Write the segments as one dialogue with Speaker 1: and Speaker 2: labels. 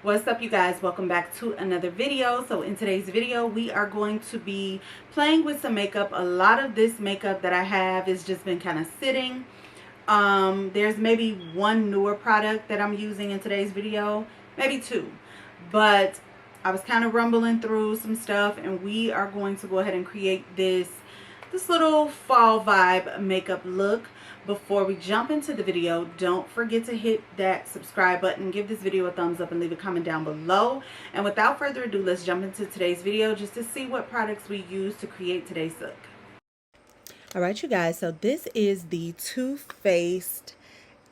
Speaker 1: What's up, you guys? Welcome back to another video. So in today's video we are going to be playing with some makeup. A lot of this makeup that I have has just been kind of sitting. There's maybe one newer product that I'm using in today's video, maybe two, but I was kind of rumbling through some stuff and we are going to go ahead and create this little fall vibe makeup look. Before we jump into the video, don't forget to hit that subscribe button, give this video a thumbs up, and leave a comment down below. And without further ado, let's jump into today's video just to see what products we use to create today's look. Alright, you guys, so this is the Too Faced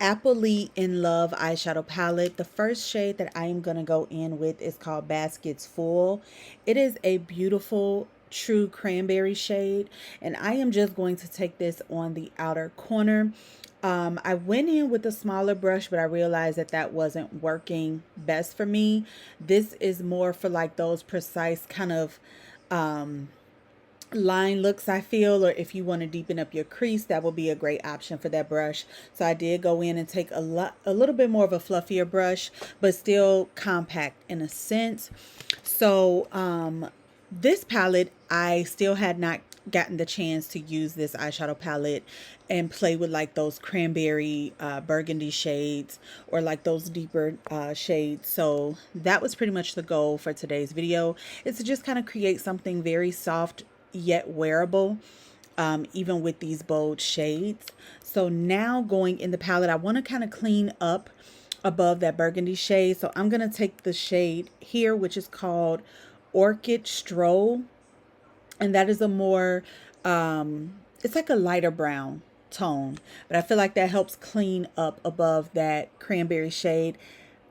Speaker 1: Appley in Love eyeshadow palette. The first shade that I am going to go in with is called Baskets Full. It is a beautiful true cranberry shade, and I am just going to take this on the outer corner. I went in with a smaller brush, but I realized that that wasn't working best for me. This is more for like those precise kind of line looks, I feel, or if you want to deepen up your crease, that will be a great option for that brush. So I did go in and take a little bit more of a fluffier brush, but still compact in a sense. So this palette, I still had not gotten the chance to use this eyeshadow palette and play with like those cranberry burgundy shades or like those deeper shades. So that was pretty much the goal for today's video, is to just kind of create something very soft yet wearable, even with these bold shades. So now going in the palette, I want to kind of clean up above that burgundy shade. So I'm going to take the shade here, which is called Orchid Stroll, and that is a more it's like a lighter brown tone, but I feel like that helps clean up above that cranberry shade.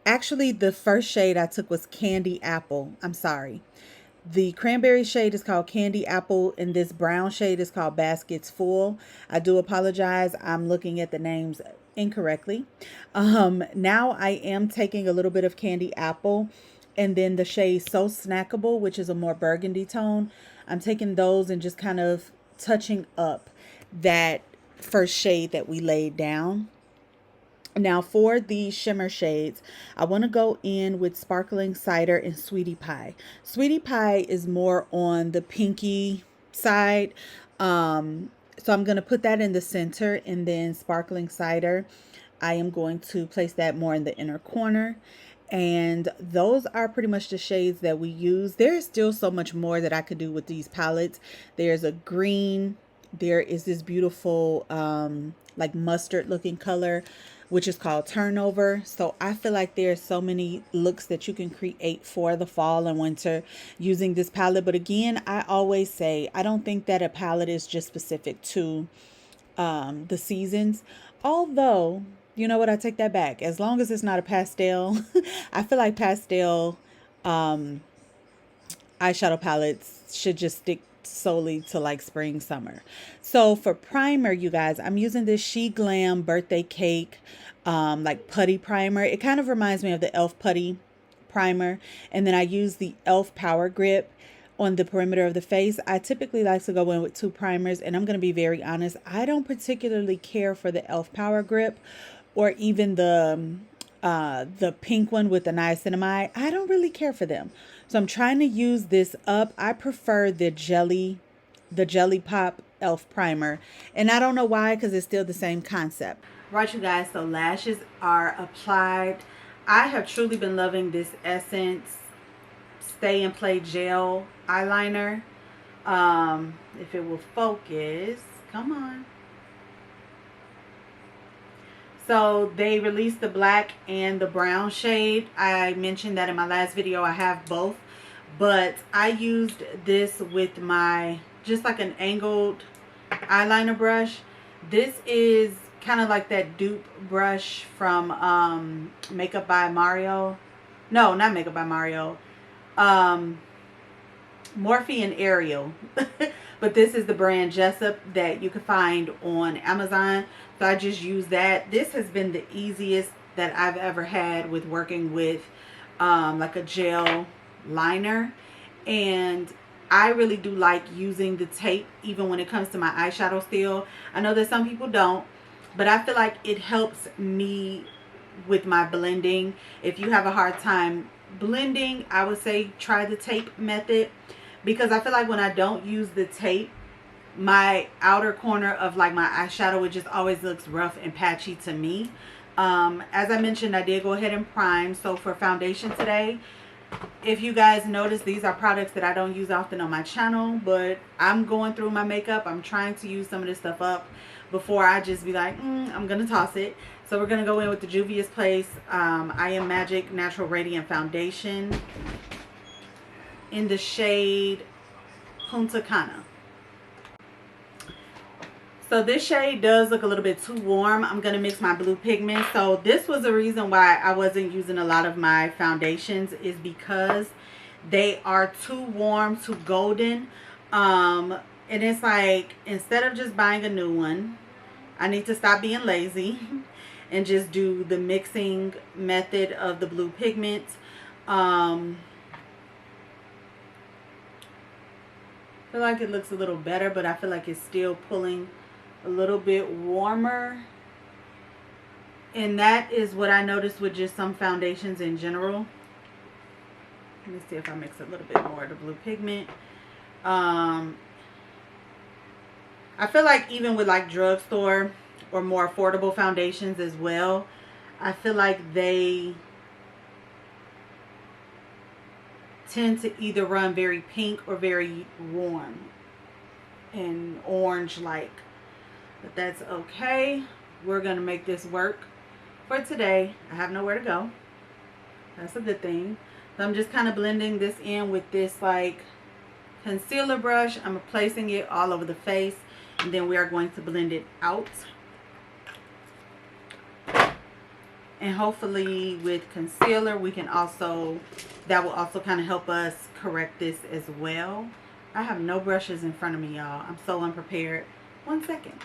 Speaker 1: Actually, the first shade I took was Candy Apple. I'm sorry, the cranberry shade is called Candy Apple, and this brown shade is called Baskets Full. I do apologize, I'm looking at the names incorrectly. Now I am taking a little bit of Candy Apple and then the shade So Snackable, which is a more burgundy tone. I'm taking those and just kind of touching up that first shade that we laid down. Now for the shimmer shades, I want to go in with Sparkling Cider and Sweetie Pie. Sweetie Pie is more on the pinky side. So I'm going to put that in the center, and then Sparkling Cider, I am going to place that more in the inner corner. And those are pretty much the shades that we use. There's still so much more that I could do with these palettes. There's a green, there is this beautiful like mustard looking color, which is called Turnover. So I feel like there's so many looks that you can create for the fall and winter using this palette. But again, I always say I don't think that a palette is just specific to the seasons, although you know what, I take that back. As long as it's not a pastel, I feel like pastel eyeshadow palettes should just stick solely to like spring, summer. So for primer, you guys, I'm using this She Glam Birthday Cake like putty primer. It kind of reminds me of the e.l.f. putty primer. And then I use the e.l.f. Power Grip on the perimeter of the face. I typically like to go in with two primers, and I'm going to be very honest, I don't particularly care for the e.l.f. Power Grip or even the pink one with the niacinamide. I don't really care for them. So I'm trying to use this up. I prefer the Jelly Pop e.l.f. primer. And I don't know why, because it's still the same concept. Right, you guys, so lashes are applied. I have truly been loving this Essence Stay and Play Gel eyeliner. If it will focus, come on. So they released the black and the brown shade. I mentioned that in my last video. I have both, but I used this with my just like an angled eyeliner brush. This is kind of like that dupe brush from Makeup by Mario. No, not Makeup by Mario. Morphe and Ariel. But this is the brand Jessup that you can find on Amazon. So I just use that. This has been the easiest that I've ever had with working with like a gel liner. And I really do like using the tape even when it comes to my eyeshadow still. I know that some people don't, but I feel like it helps me with my blending. If you have a hard time blending, I would say try the tape method, because I feel like when I don't use the tape, my outer corner of like my eyeshadow, it just always looks rough and patchy to me. As I mentioned, I did go ahead and prime. So for foundation today, if you guys notice, these are products that I don't use often on my channel, but I'm going through my makeup. I'm trying to use some of this stuff up before I just be like, I'm gonna toss it. So we're gonna go in with the Juvia's Place I Am Magic Natural Radiant Foundation in the shade Punta Cana. So this shade does look a little bit too warm. I'm going to mix my blue pigment. So this was the reason why I wasn't using a lot of my foundations, is because they are too warm, too golden. And it's like, instead of just buying a new one, I need to stop being lazy and just do the mixing method of the blue pigment. I feel like it looks a little better, but I feel like it's still pulling a little bit warmer, and that is what I noticed with just some foundations in general. Let me see if I mix a little bit more of the blue pigment. I feel like even with like drugstore or more affordable foundations as well, I feel like they tend to either run very pink or very warm and orange like. But that's okay. We're going to make this work for today. I have nowhere to go. That's a good thing. So I'm just kind of blending this in with this like concealer brush. I'm placing it all over the face, and then we are going to blend it out. And hopefully with concealer, we can also, that will also kind of help us correct this as well. I have no brushes in front of me, y'all. I'm so unprepared. 1 second.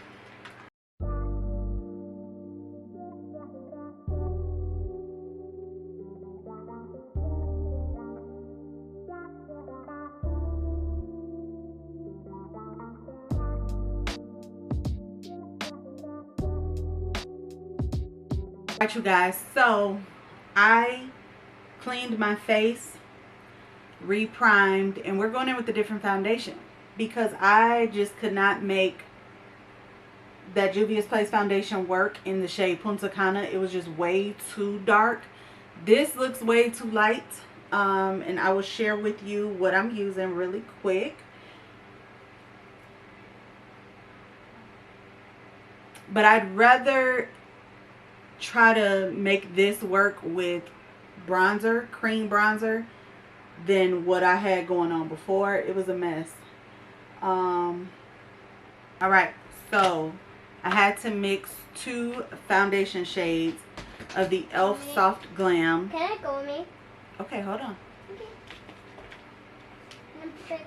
Speaker 1: Alright, you guys, so I cleaned my face, re-primed, and we're going in with a different foundation because I just could not make that Juvia's Place foundation work in the shade Punta Cana. It was just way too dark. This looks way too light, and I will share with you what I'm using really quick. But I'd rather try to make this work with bronzer, cream bronzer, than what I had going on before. It was a mess. Alright, so I had to mix 2 foundation shades of the e.l.f. Soft Glam.
Speaker 2: Can I go with me?
Speaker 1: Okay, hold on.
Speaker 2: Okay.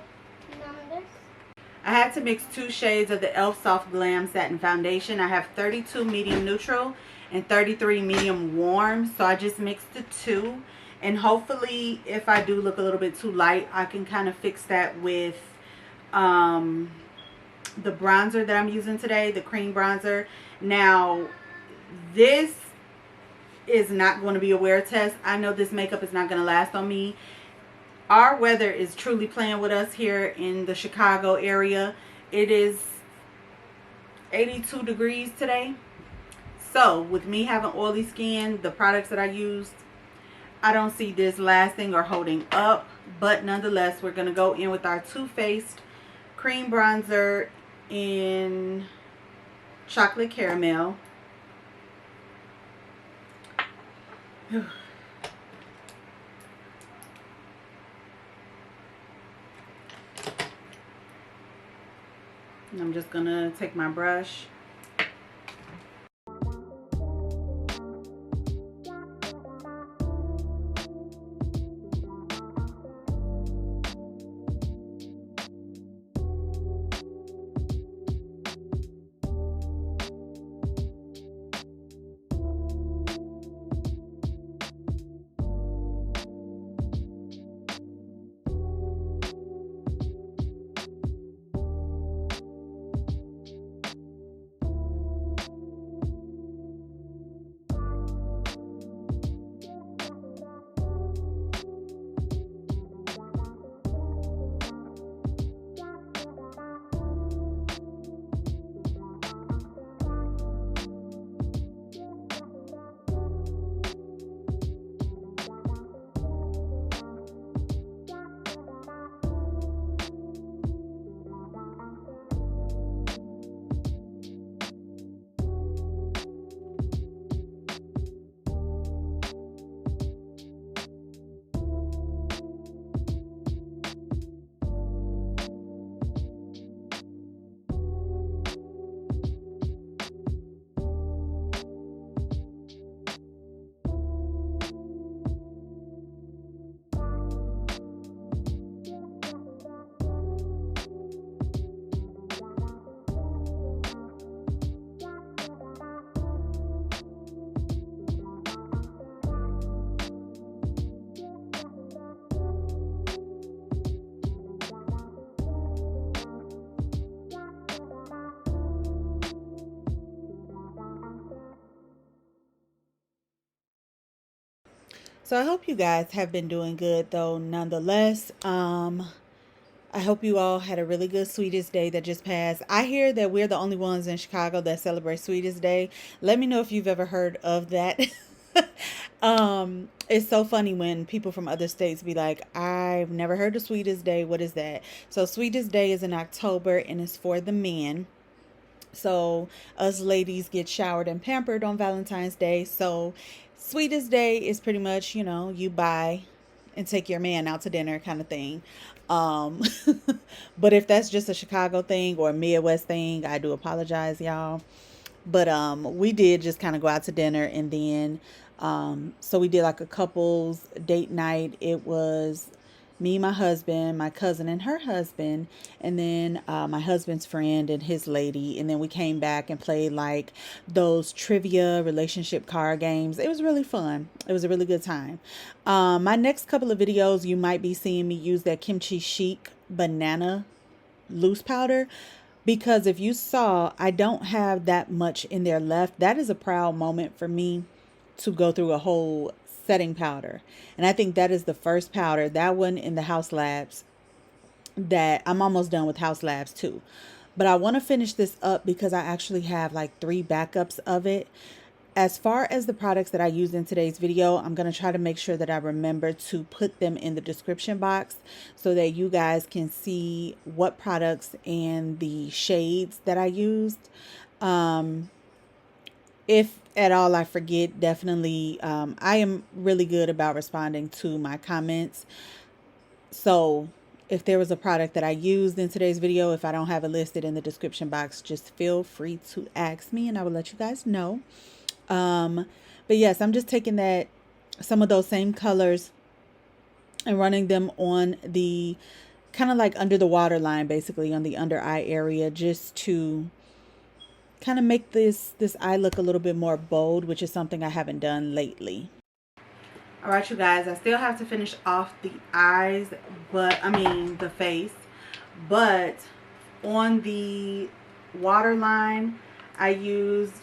Speaker 1: I had to mix 2 shades of the e.l.f. Soft Glam Satin Foundation. I have 32 medium neutral and 33 medium warm. So I just mixed the 2. And hopefully, if I do look a little bit too light, I can kind of fix that with the bronzer that I'm using today, the cream bronzer. Now, this is not going to be a wear test. I know this makeup is not going to last on me. Our weather is truly playing with us here in the Chicago area. It is 82 degrees today. So with me having oily skin, the products that I used, I don't see this lasting or holding up. But nonetheless, we're going to go in with our Too Faced cream bronzer in chocolate caramel. And I'm just going to take my brush. So I hope you guys have been doing good though nonetheless. I hope you all had a really good Sweetest Day that just passed. I hear that we're the only ones in Chicago that celebrate Sweetest Day. Let me know if you've ever heard of that. It's so funny when people from other states be like, I've never heard of Sweetest Day. What is that? So Sweetest Day is in October and it's for the men. So us ladies get showered and pampered on Valentine's Day. So Sweetest Day is pretty much, you buy and take your man out to dinner kind of thing. Um, but if that's just a Chicago thing or a Midwest thing, I do apologize, y'all. But we did just kind of go out to dinner, and then so we did like a couples date night. It was me, my husband, my cousin and her husband, and then my husband's friend and his lady. And then we came back and played like those trivia relationship card games. It was really fun. It was a really good time. My next couple of videos, you might be seeing me use that kimchi chic banana loose powder, because if you saw, I don't have that much in there left. That is a proud moment for me, to go through a whole setting powder. And I think that is the first powder, that one in the House Labs, that I'm almost done with House Labs too. But I want to finish this up because I actually have like 3 backups of it. As far as the products that I used in today's video, I'm going to try to make sure that I remember to put them in the description box so that you guys can see what products and the shades that I used. If at all I forget, definitely, I am really good about responding to my comments. So if there was a product that I used in today's video, if I don't have it listed in the description box, just feel free to ask me and I will let you guys know. But yes, I'm just taking some of those same colors and running them on the kind of like under the waterline, basically on the under eye area, just to kind of make this eye look a little bit more bold, which is something I haven't done lately. All right, you guys, I still have to finish off the eyes, the face, but on the waterline, I used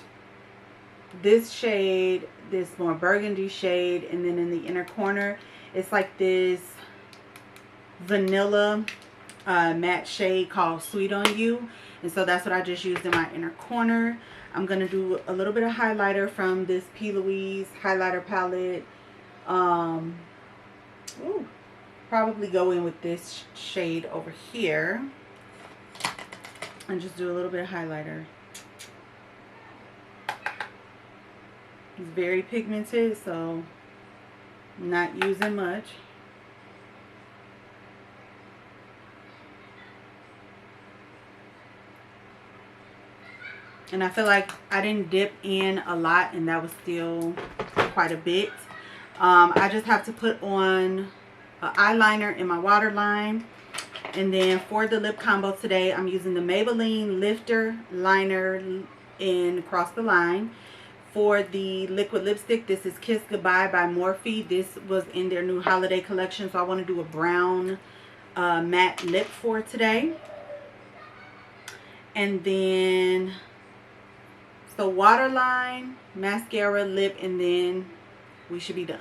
Speaker 1: this shade, this more burgundy shade, and then in the inner corner, it's like this vanilla matte shade called Sweet on You. And so that's what I just used in my inner corner. I'm going to do a little bit of highlighter from this Louise highlighter palette. Probably go in with this shade over here and just do a little bit of highlighter. It's very pigmented, so I'm not using much. And I feel like I didn't dip in a lot, and that was still quite a bit. I just have to put on an eyeliner in my waterline. And then for the lip combo today, I'm using the Maybelline Lifter Liner in Across the Line. For the liquid lipstick, this is Kiss Goodbye by Morphe. This was in their new holiday collection, so I want to do a brown matte lip for today. And then, so waterline, mascara, lip, and then we should be done.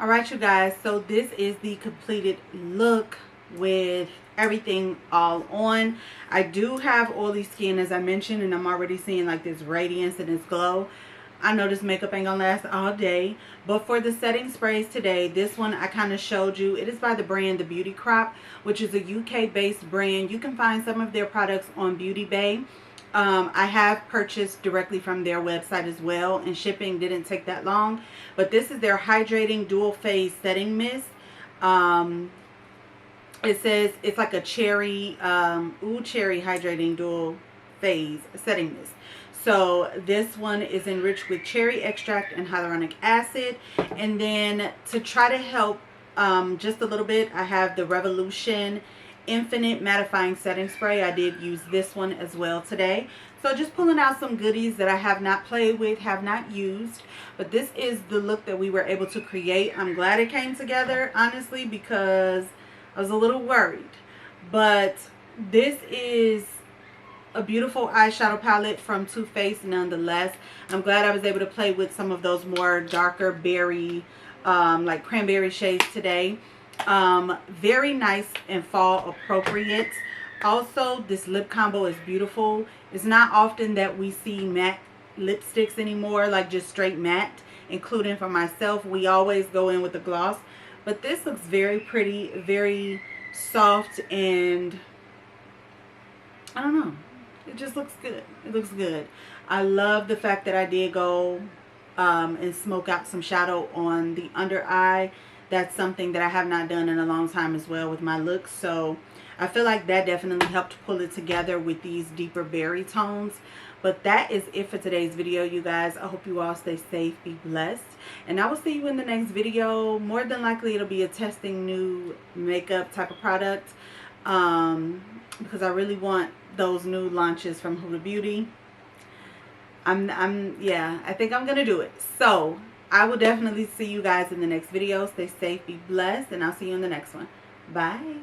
Speaker 1: Alright, you guys, so this is the completed look with everything all on. I do have oily skin, as I mentioned, and I'm already seeing like this radiance and this glow. I know this makeup ain't gonna last all day, but for the setting sprays today, this one I kind of showed you. It is by the brand The Beauty Crop, which is a UK based brand. You can find some of their products on Beauty Bay. I have purchased directly from their website as well, and shipping didn't take that long. But this is their hydrating dual phase setting mist. It says it's like a cherry, cherry hydrating dual phase setting mist. So this one is enriched with cherry extract and hyaluronic acid. And then to try to help just a little bit, I have the Revolution Infinite Mattifying Setting Spray. I did use this one as well today. So just pulling out some goodies that I have not played with, have not used. But this is the look that we were able to create. I'm glad it came together, honestly, because I was a little worried. But this is a beautiful eyeshadow palette from Too Faced nonetheless. I'm glad I was able to play with some of those more darker berry, like cranberry shades today. Very nice and fall appropriate. Also, this lip combo is beautiful. It's not often that we see matte lipsticks anymore, like just straight matte, including for myself. We always go in with a gloss, but this looks very pretty, very soft, and I don't know, it just looks good. It looks good. I love the fact that I did go and smoke out some shadow on the under eye. That's something that I have not done in a long time as well with my looks. So I feel like that definitely helped pull it together with these deeper berry tones. But that is it for today's video, you guys. I hope you all stay safe, be blessed, and I will see you in the next video. More than likely it'll be a testing new makeup type of product, because I really want those new launches from Huda Beauty. Yeah, I think I'm gonna do it. So I will definitely see you guys in the next video. Stay safe, be blessed, and I'll see you in the next one. Bye.